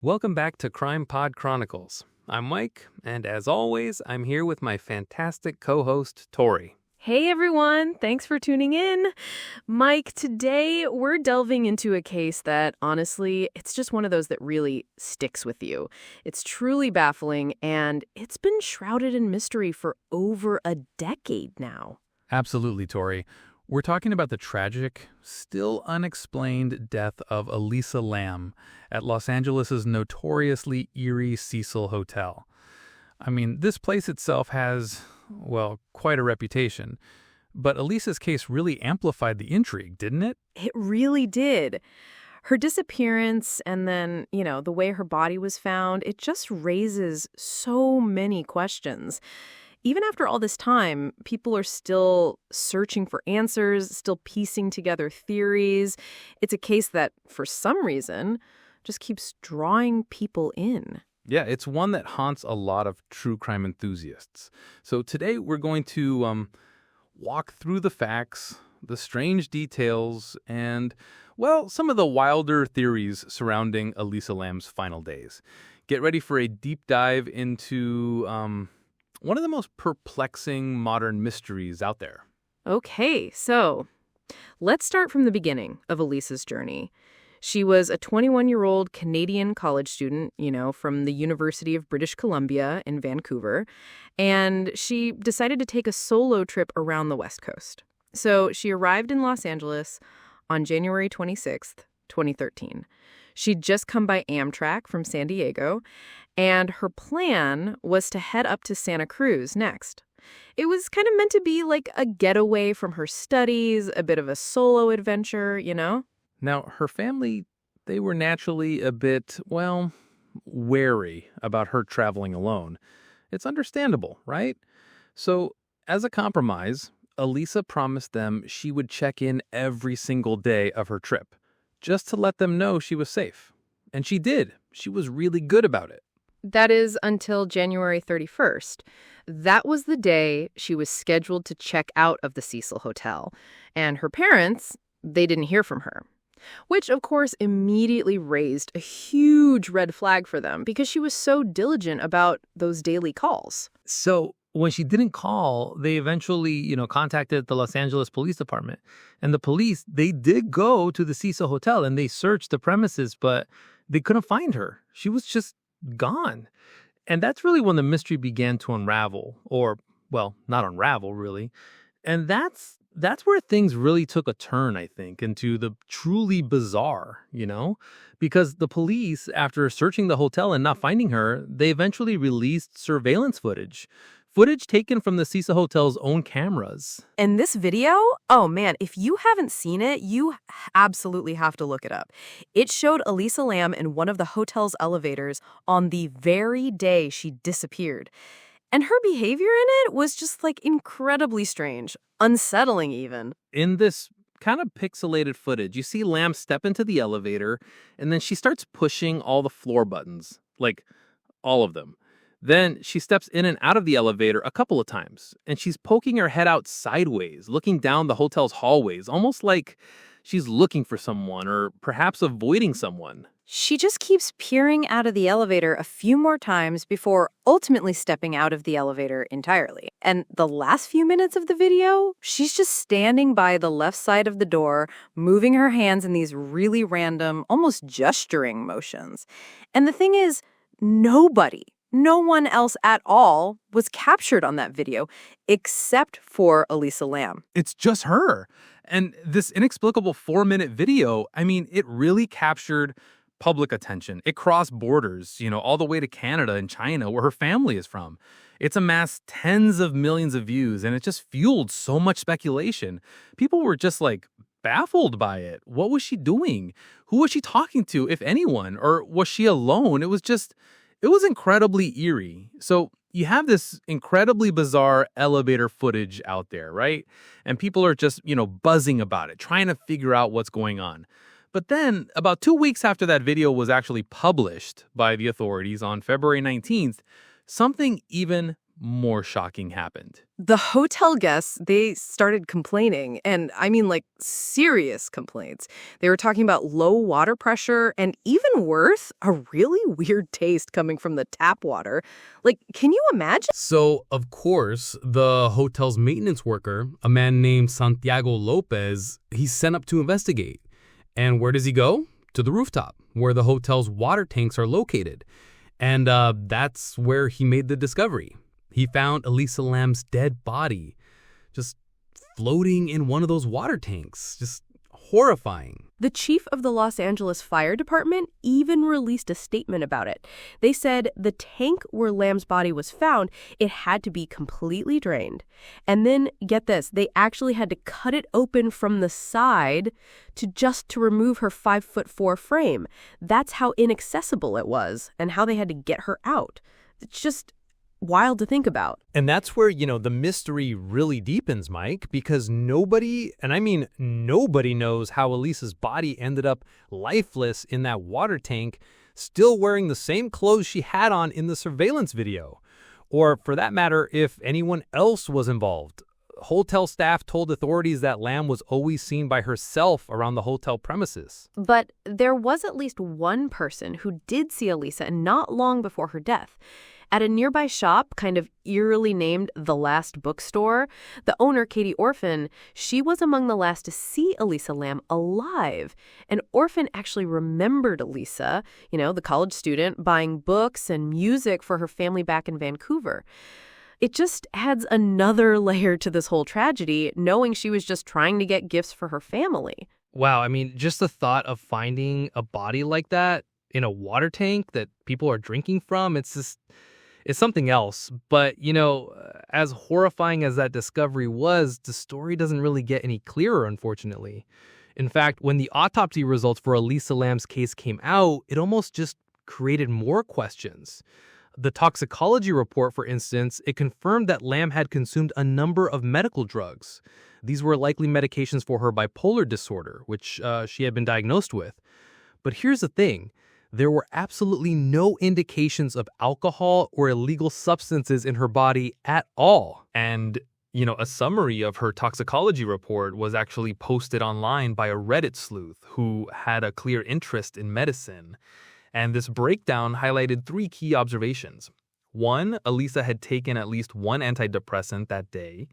Welcome back to CrimePod Chronicles. I'm Mike, and as always, I'm here with my fantastic co-host, Tori. Hey everyone, thanks for tuning in. Mike, today we're delving into a case that, honestly, it's just one of those that really sticks with you. It's truly baffling, and it's been shrouded in mystery for over a decade now. Absolutely, Tori. We're talking about the tragic, still unexplained death of Elisa Lam at Los Angeles' notoriously eerie Cecil Hotel. I mean, this place itself has, well, quite a reputation. But Elisa's case really amplified the intrigue, didn't it? It really did. Her disappearance and then, the way her body was found, it just raises so many questions. Even after all this time, people are still searching for answers, still piecing together theories. It's a case that, for some reason, just keeps drawing people in. Yeah, it's one that haunts a lot of true crime enthusiasts. So today we're going to walk through the facts, the strange details, and, well, some of the wilder theories surrounding Elisa Lam's final days. Get ready for a deep dive into one of the most perplexing modern mysteries out there. Okay, so let's start from the beginning of Elisa's journey. She was a 21-year-old Canadian college student, from the University of British Columbia in Vancouver, and she decided to take a solo trip around the West Coast. So she arrived in Los Angeles on January 26th, 2013. She'd just come by Amtrak from San Diego, and her plan was to head up to Santa Cruz next. It was kind of meant to be like a getaway from her studies, a bit of a solo adventure, Now, her family, they were naturally a bit, well, wary about her traveling alone. It's understandable, right? So, as a compromise, Elisa promised them she would check in every single day of her trip, just to let them know she was safe. And she did. She was really good about it. That is until January 31st. That was the day she was scheduled to check out of the Cecil Hotel. And her parents, they didn't hear from her. Which, of course, immediately raised a huge red flag for them because she was so diligent about those daily calls. So when she didn't call, they eventually, contacted the Los Angeles Police Department. And the police, they did go to the Cecil Hotel and they searched the premises, but they couldn't find her. She was just gone. And that's really when the mystery began to unravel, or, well, not unravel, really. And that's where things really took a turn, I think, into the truly bizarre, because the police, after searching the hotel and not finding her, they eventually released surveillance footage taken from the Cecil Hotel's own cameras. And this video, oh man, if you haven't seen it, you absolutely have to look it up. It showed Elisa Lam in one of the hotel's elevators on the very day she disappeared. And her behavior in it was just incredibly strange, unsettling even. In this kind of pixelated footage, you see Lam step into the elevator, and then she starts pushing all the floor buttons, like all of them. Then she steps in and out of the elevator a couple of times, and she's poking her head out sideways, looking down the hotel's hallways, almost like she's looking for someone or perhaps avoiding someone. She just keeps peering out of the elevator a few more times before ultimately stepping out of the elevator entirely. And the last few minutes of the video, she's just standing by the left side of the door, moving her hands in these really random, almost gesturing motions. And the thing is, no one else at all was captured on that video except for Elisa Lam. It's just her. And this inexplicable 4-minute video, I mean, it really captured public attention. It crossed borders, all the way to Canada and China, where her family is from. It's amassed tens of millions of views, and it just fueled so much speculation. People were just baffled by it. What was she doing? Who was she talking to, if anyone? Or was she alone? It was incredibly eerie. So you have this incredibly bizarre elevator footage out there, right? And people are just, buzzing about it, trying to figure out what's going on. But then, about 2 weeks after that video was actually published by the authorities on February 19th, something even more shocking happened. The hotel guests, they started complaining, and I mean like serious complaints. They were talking about low water pressure and even worse, a really weird taste coming from the tap water. Like, can you imagine? So, of course, the hotel's maintenance worker, a man named Santiago Lopez, he's sent up to investigate. And where does he go? To the rooftop, where the hotel's water tanks are located. And that's where he made the discovery. He found Elisa Lam's dead body just floating in one of those water tanks. Just horrifying. The chief of the Los Angeles Fire Department even released a statement about it. They said the tank where Lam's body was found, it had to be completely drained. And then, get this, they actually had to cut it open from the side to remove her 5'4" frame. That's how inaccessible it was and how they had to get her out. It's just wild to think about. And that's where, the mystery really deepens, Mike, because nobody, and I mean nobody, knows how Elisa's body ended up lifeless in that water tank, still wearing the same clothes she had on in the surveillance video. Or for that matter, if anyone else was involved. Hotel staff told authorities that Lam was always seen by herself around the hotel premises. But there was at least one person who did see Elisa not long before her death. At a nearby shop, kind of eerily named The Last Bookstore, the owner, Katie Orphan, she was among the last to see Elisa Lam alive. And Orphan actually remembered Elisa, the college student, buying books and music for her family back in Vancouver. It just adds another layer to this whole tragedy, knowing she was just trying to get gifts for her family. Wow, I mean, just the thought of finding a body like that in a water tank that people are drinking from, it's something else. But, as horrifying as that discovery was, the story doesn't really get any clearer, unfortunately. In fact, when the autopsy results for Elisa Lam's case came out, it almost just created more questions. The toxicology report, for instance, it confirmed that Lam had consumed a number of medical drugs. These were likely medications for her bipolar disorder, which she had been diagnosed with. But here's the thing. There were absolutely no indications of alcohol or illegal substances in her body at all. And, a summary of her toxicology report was actually posted online by a Reddit sleuth who had a clear interest in medicine. And this breakdown highlighted 3 key observations. 1, Elisa had taken at least one antidepressant that day.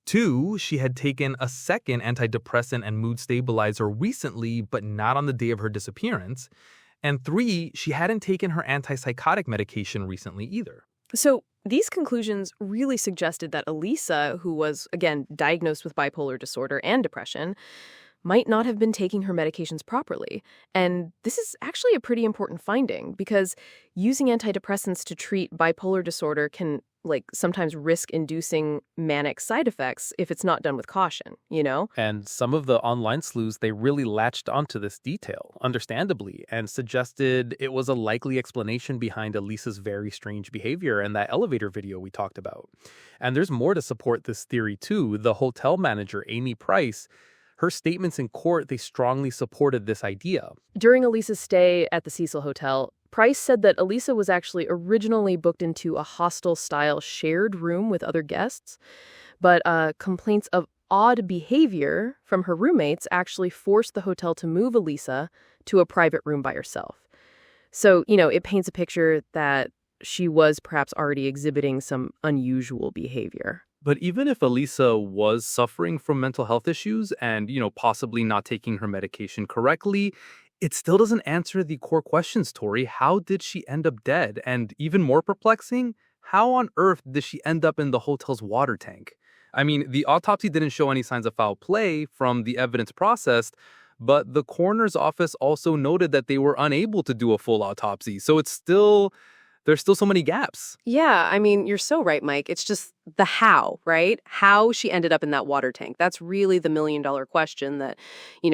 2, she had taken a second antidepressant and mood stabilizer recently, but not on the day of her disappearance. And 3, she hadn't taken her antipsychotic medication recently either. So these conclusions really suggested that Elisa, who was, again, diagnosed with bipolar disorder and depression, might not have been taking her medications properly. And this is actually a pretty important finding because using antidepressants to treat bipolar disorder can sometimes risk inducing manic side effects if it's not done with caution, And some of the online sleuths, they really latched onto this detail, understandably, and suggested it was a likely explanation behind Elisa's very strange behavior and that elevator video we talked about. And there's more to support this theory, too. The hotel manager, Amy Price, her statements in court, they strongly supported this idea. During Elisa's stay at the Cecil Hotel, Price said that Elisa was actually originally booked into a hostel-style shared room with other guests, but complaints of odd behavior from her roommates actually forced the hotel to move Elisa to a private room by herself. So, it paints a picture that she was perhaps already exhibiting some unusual behavior. But even if Elisa was suffering from mental health issues and, possibly not taking her medication correctly, it still doesn't answer the core questions, Tori. How did she end up dead? And even more perplexing, how on earth did she end up in the hotel's water tank? I mean, the autopsy didn't show any signs of foul play from the evidence processed, but the coroner's office also noted that they were unable to do a full autopsy. So there's still so many gaps. Yeah, I mean, you're so right, Mike. It's just the how, right? How she ended up in that water tank. That's really the million-dollar question that,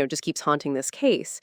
just keeps haunting this case.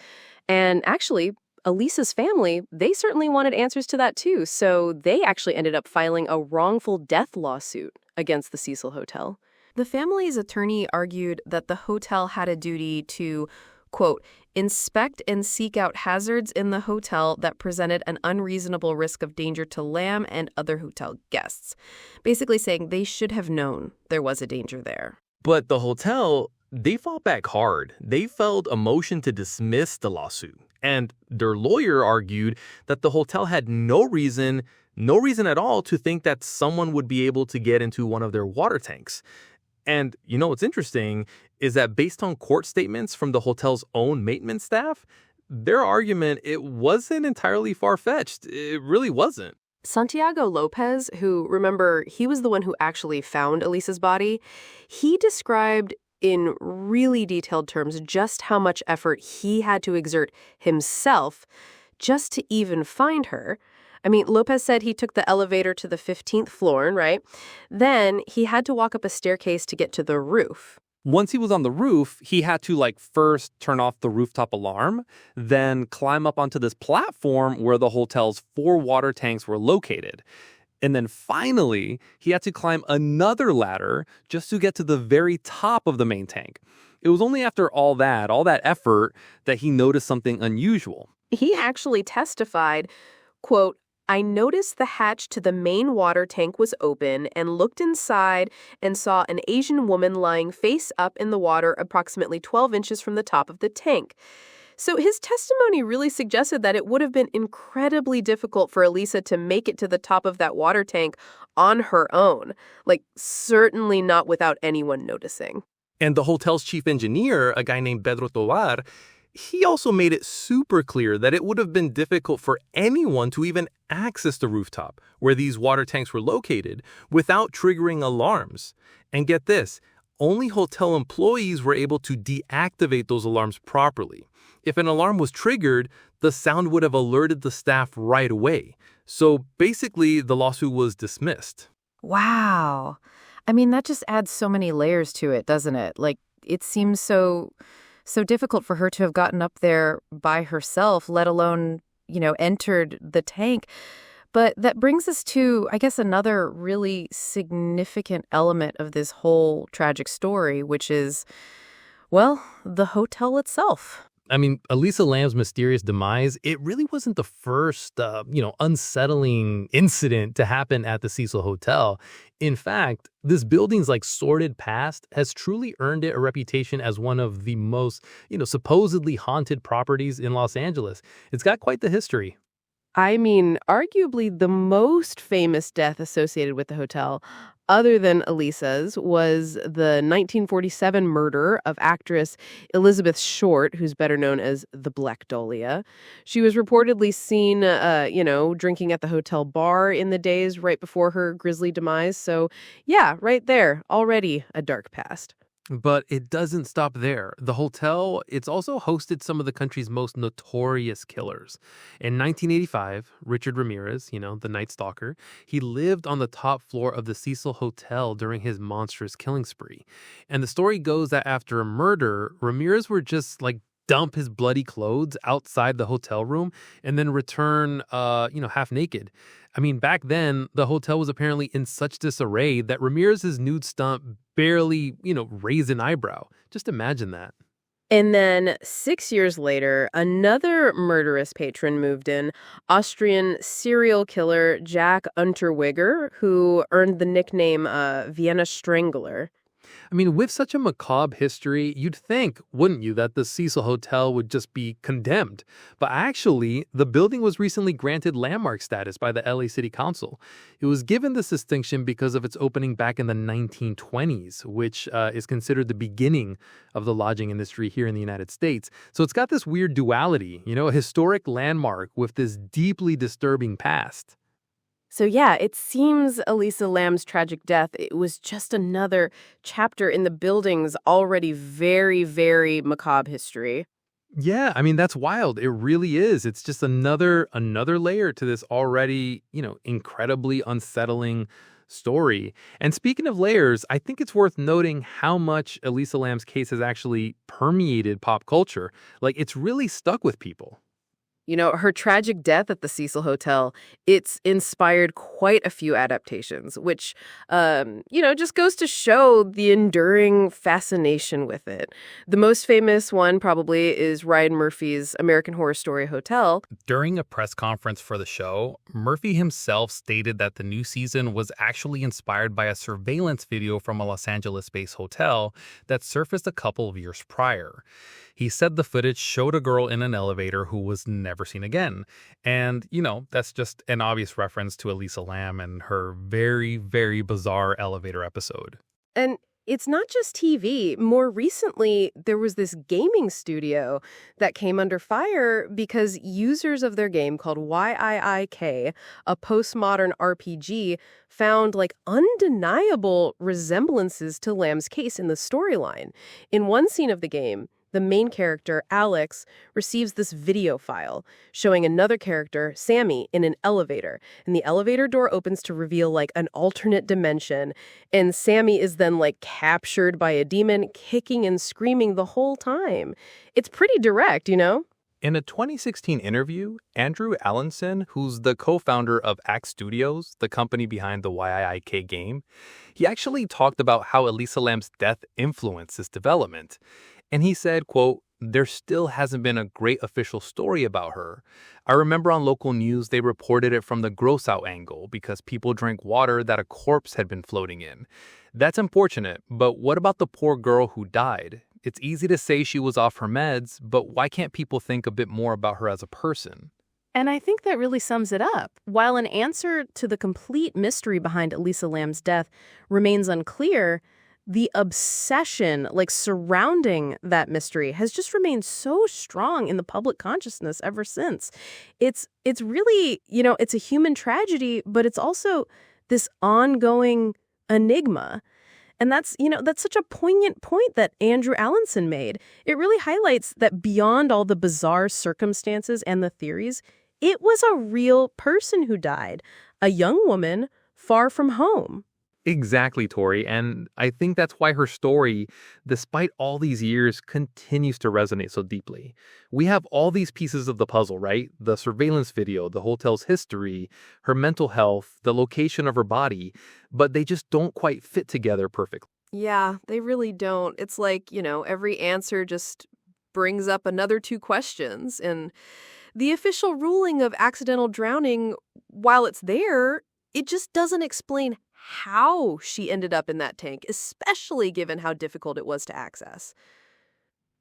And actually, Elisa's family, they certainly wanted answers to that too. So they actually ended up filing a wrongful death lawsuit against the Cecil Hotel. The family's attorney argued that the hotel had a duty to, quote, inspect and seek out hazards in the hotel that presented an unreasonable risk of danger to Lam and other hotel guests. Basically saying they should have known there was a danger there. But the hotel, they fought back hard. They filed a motion to dismiss the lawsuit. And their lawyer argued that the hotel had no reason at all to think that someone would be able to get into one of their water tanks. And what's interesting is that based on court statements from the hotel's own maintenance staff, their argument, it wasn't entirely far-fetched. It really wasn't. Santiago Lopez, who, remember, he was the one who actually found Elisa's body, he described in really detailed terms just how much effort he had to exert himself just to even find her. I mean, Lopez said he took the elevator to the 15th floor, right? Then he had to walk up a staircase to get to the roof. Once he was on the roof, he had to first turn off the rooftop alarm, then climb up onto this platform where the hotel's 4 water tanks were located. And then finally, he had to climb another ladder just to get to the very top of the main tank. It was only after all that effort, that he noticed something unusual. He actually testified, quote, I noticed the hatch to the main water tank was open and looked inside and saw an Asian woman lying face up in the water approximately 12 inches from the top of the tank. So his testimony really suggested that it would have been incredibly difficult for Elisa to make it to the top of that water tank on her own. Certainly not without anyone noticing. And the hotel's chief engineer, a guy named Pedro Tovar, he also made it super clear that it would have been difficult for anyone to even access the rooftop where these water tanks were located without triggering alarms. And get this, only hotel employees were able to deactivate those alarms properly. If an alarm was triggered, the sound would have alerted the staff right away. So basically, the lawsuit was dismissed. Wow. I mean, that just adds so many layers to it, doesn't it? It seems so difficult for her to have gotten up there by herself, let alone, entered the tank. But that brings us to, I guess, another really significant element of this whole tragic story, which is, well, the hotel itself. I mean, Elisa Lam's mysterious demise, it really wasn't the first, unsettling incident to happen at the Cecil Hotel. In fact, this building's sordid past has truly earned it a reputation as one of the most, supposedly haunted properties in Los Angeles. It's got quite the history. I mean, arguably the most famous death associated with the hotel, other than Elisa's, was the 1947 murder of actress Elizabeth Short, who's better known as the Black Dahlia. She was reportedly seen, drinking at the hotel bar in the days right before her grisly demise. So, yeah, right there, already a dark past. But it doesn't stop there. The hotel, it's also hosted some of the country's most notorious killers. In 1985, Richard Ramirez, the Night Stalker, he lived on the top floor of the Cecil Hotel during his monstrous killing spree. And the story goes that after a murder, Ramirez would just dump his bloody clothes outside the hotel room and then return, half naked. I mean, back then, the hotel was apparently in such disarray that Ramirez's nude stunt barely, raised an eyebrow. Just imagine that. And then 6 years later, another murderous patron moved in, Austrian serial killer Jack Unterweger, who earned the nickname Vienna Strangler. I mean, with such a macabre history, you'd think, wouldn't you, that the Cecil Hotel would just be condemned. But actually, the building was recently granted landmark status by the LA City Council. It was given this distinction because of its opening back in the 1920s, which is considered the beginning of the lodging industry here in the United States. So it's got this weird duality, a historic landmark with this deeply disturbing past. So yeah, it seems Elisa Lam's tragic death, it was just another chapter in the building's already very, very macabre history. Yeah, I mean, that's wild. It really is. It's just another layer to this already, incredibly unsettling story. And speaking of layers, I think it's worth noting how much Elisa Lam's case has actually permeated pop culture. It's really stuck with people. Her tragic death at the Cecil Hotel, it's inspired quite a few adaptations, which, just goes to show the enduring fascination with it. The most famous one probably is Ryan Murphy's American Horror Story Hotel. During a press conference for the show, Murphy himself stated that the new season was actually inspired by a surveillance video from a Los Angeles-based hotel that surfaced a couple of years prior. He said the footage showed a girl in an elevator who was never seen again. And, that's just an obvious reference to Elisa Lam and her very, very bizarre elevator episode. And it's not just TV. More recently, there was this gaming studio that came under fire because users of their game called YIIK, a postmodern RPG, found undeniable resemblances to Lam's case in the storyline. In one scene of the game, the main character, Alex, receives this video file showing another character, Sammy, in an elevator. And the elevator door opens to reveal an alternate dimension. And Sammy is then captured by a demon, kicking and screaming the whole time. It's pretty direct, In a 2016 interview, Andrew Allenson, who's the co-founder of Axe Studios, the company behind the YIIK game, he actually talked about how Elisa Lam's death influenced this development. And he said, quote, "There still hasn't been a great official story about her. I remember on local news they reported it from the gross out angle because people drank water that a corpse had been floating in. That's unfortunate, but what about the poor girl who died? It's easy to say she was off her meds, but why can't people think a bit more about her as a person?" And I think that really sums it up. While an answer to the complete mystery behind Elisa Lam's death remains unclear, the obsession surrounding that mystery has just remained so strong in the public consciousness ever since. It's really, it's a human tragedy, but it's also this ongoing enigma. And that's such a poignant point that Andrew Allenson made. It really highlights that beyond all the bizarre circumstances and the theories, it was a real person who died, a young woman far from home. Exactly, Tori. And I think that's why her story, despite all these years, continues to resonate so deeply. We have all these pieces of the puzzle, right? The surveillance video, the hotel's history, her mental health, the location of her body, but they just don't quite fit together perfectly. Yeah, they really don't. It's every answer just brings up another two questions. And the official ruling of accidental drowning, while it's there, it just doesn't explain how she ended up in that tank, especially given how difficult it was to access.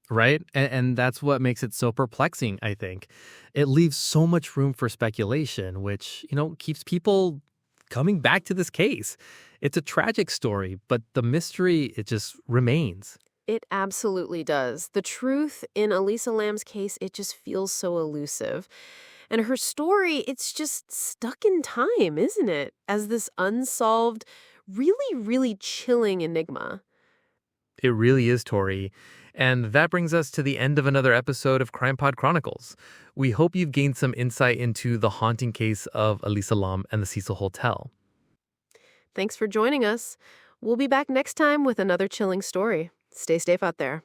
Right? And that's what makes it so perplexing, I think. It leaves so much room for speculation, which, keeps people coming back to this case. It's a tragic story, but the mystery, it just remains. It absolutely does. The truth in Elisa Lam's case, it just feels so elusive. And her story, it's just stuck in time, isn't it? As this unsolved, really, really chilling enigma. It really is, Tori. And that brings us to the end of another episode of CrimePod Chronicles. We hope you've gained some insight into the haunting case of Elisa Lam and the Cecil Hotel. Thanks for joining us. We'll be back next time with another chilling story. Stay safe out there.